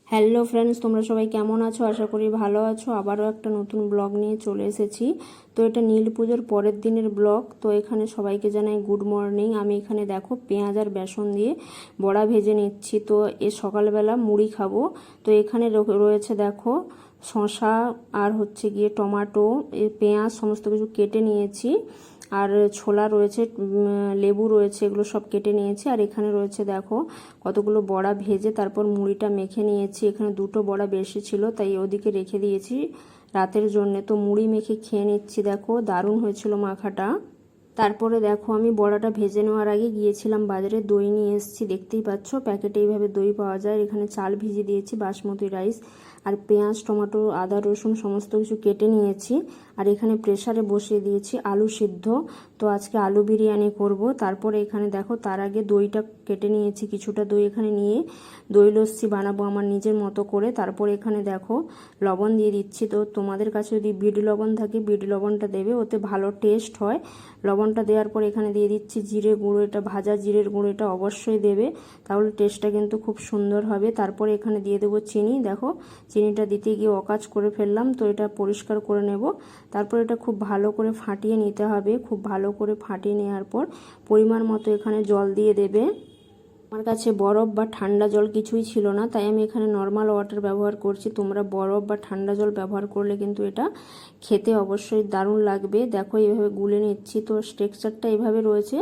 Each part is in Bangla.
হ্যালো ফ্রেন্ডস, তোমরা সবাই কেমন আছো? আশা করি ভালো আছো। আবারও একটা নতুন ব্লগ নিয়ে চলে এসেছি। তো এটা নীল পুজোর পরের দিনের ব্লগ। তো এখানে সবাইকে জানাই গুড মর্নিং। আমি এখানে দেখো পেঁয়াজ আর বেসন দিয়ে বড়া ভেজে নিচ্ছি। তো এ সকালবেলা মুড়ি খাবো। তো এখানে রয়েছে দেখো শসা আর হচ্ছে গিয়ে টমেটো, পেঁয়াজ সমস্ত কিছু কেটে নিয়েছি। আর ছোলা রয়েছে, লেবু রয়েছে, এগুলো সব কেটে নিয়েছি। আর এখানে রয়েছে দেখো কতগুলো বড়া ভেজে তারপর মুড়িটা মেখে নিয়েছি। এখানে দুটো বড়া বেশি ছিল তাই ওদিকে রেখে দিয়েছি রাতের জন্য। তো মুড়ি মেখে খেয়ে নিচ্ছি। দেখো দারুণ হয়েছিল মাখাটা। তারপরে দেখো আমি বড়াটা ভেজে নেওয়ার আগে গিয়েছিলাম বাজারে, দই নিয়ে এসেছি। দেখতেই পাচ্ছ প্যাকেটে এইভাবে দই পাওয়া যায়। এখানে চাল ভিজিয়ে দিয়েছি, বাসমতি রাইস, আর পেঁয়াজ, টমেটো, আদা, রসুন সমস্ত কিছু কেটে নিয়েছি। আর এখানে প্রেসারে বসিয়ে দিয়েছি আলু সিদ্ধ। তো আজকে আলু বিরিয়ানি করব। তারপরে এখানে দেখো তার আগে দইটা কেটে নিয়েছি, কিছুটা দই এখানে নিয়ে দই লস্যি বানাবো আমার নিজের মতো করে। তারপরে এখানে দেখো লবণ দিয়ে দিচ্ছি। তো তোমাদের কাছে যদি বিট লবণ থাকে বিট লবণটা দেবে, ওতে ভালো টেস্ট হয়। লবণটা দেওয়ার পর এখানে দিয়ে দিচ্ছি জিরে গুঁড়ো, এটা ভাজা জিরের গুঁড়ো, এটা অবশ্যই দেবে, তাহলে টেস্টটা কিন্তু খুব সুন্দর হবে। তারপরে এখানে দিয়ে দেবো চিনি। দেখো চিনিটা দিতে গিয়ে অকাজ করে ফেললাম, তো এটা পরিষ্কার করে নেব। তারপর এটা খুব ভালো করে ফাটিয়ে নিতে হবে। খুব ভালো করে ফাটিয়ে নেওয়ার পর পরিমাণ মতো এখানে জল দিয়ে দেবে। আমার কাছে বরফ বা ঠান্ডা জল কিছুই ছিল না, তাই আমি এখানে নর্মাল ওয়াটার ব্যবহার করছি। তোমরা বরফ বা ঠান্ডা জল ব্যবহার করলে কিন্তু এটা খেতে অবশ্যই দারুণ লাগবে। দেখো এইভাবে গুলে নিচ্ছি। তো টেক্সচারটা এইভাবে রয়েছে,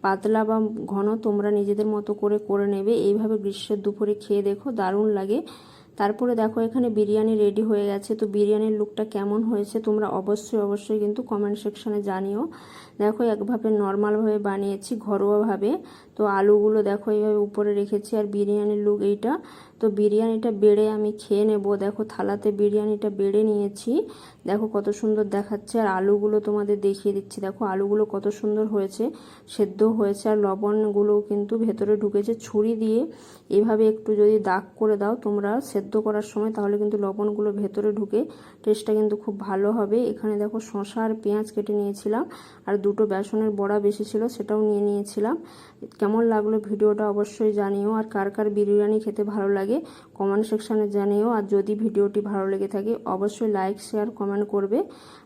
পাতলা বা ঘন তোমরা নিজেদের মতো করে নেবে। এইভাবে গ্রীষ্মের দুপুরে খেয়ে দেখো, দারুণ লাগে। তারপরে দেখো এখানে বিরিয়ানি রেডি হয়ে গেছে। তো বিরিয়ানির লুকটা কেমন হয়েছে তোমরা অবশ্যই কিন্তু কমেন্ট সেকশনে জানিও। দেখো একভাবে নর্মালভাবে বানিয়েছি, ঘরোয়াভাবে। তো আলুগুলো দেখো এইভাবে উপরে রেখেছি, আর বিরিয়ানির লুক এইটা। তো বিরিয়ানিটা বেড়ে আমি খেয়ে নেব। দেখো থালাতে বিরিয়ানিটা বেড়ে নিয়েছি, দেখো কত সুন্দর দেখাচ্ছে। আর আলুগুলো তোমাদের দেখিয়ে দিচ্ছি, দেখো আলুগুলো কত সুন্দর হয়েছে, সেদ্ধ হয়েছে। আর লবণগুলো কিন্তু ভেতরে ঢুকেছে। ছুরি দিয়ে এভাবে একটু যদি দাগ করে দাও তোমরা সেদ্ধ করার সময়, তাহলে কিন্তু লবণগুলো ভেতরে ঢুকে টেস্টটা কিন্তু খুব ভালো হবে। এখানে দেখো শসা আর পেঁয়াজ কেটে নিয়েছিলাম, আর দুটো বেসনের বড়া বেশি ছিল সেটাও নিয়ে নিয়েছিলাম। কেমন লাগলো ভিডিওটা অবশ্যই জানিও। আর কার কার বিরিয়ানি খেতে ভালো লাগে কমেন্ট সেকশানে জানিও। আর যদি ভিডিওটি ভালো লেগে থাকে অবশ্যই লাইক, শেয়ার, কমেন্ট করবে।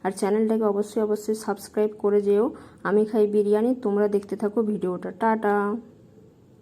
আর চ্যানেলটাকে অবশ্যই সাবস্ক্রাইব করে যেও। আমি খাই বিরিয়ানি, তোমরা দেখতে থাকো ভিডিওটা। টাটা।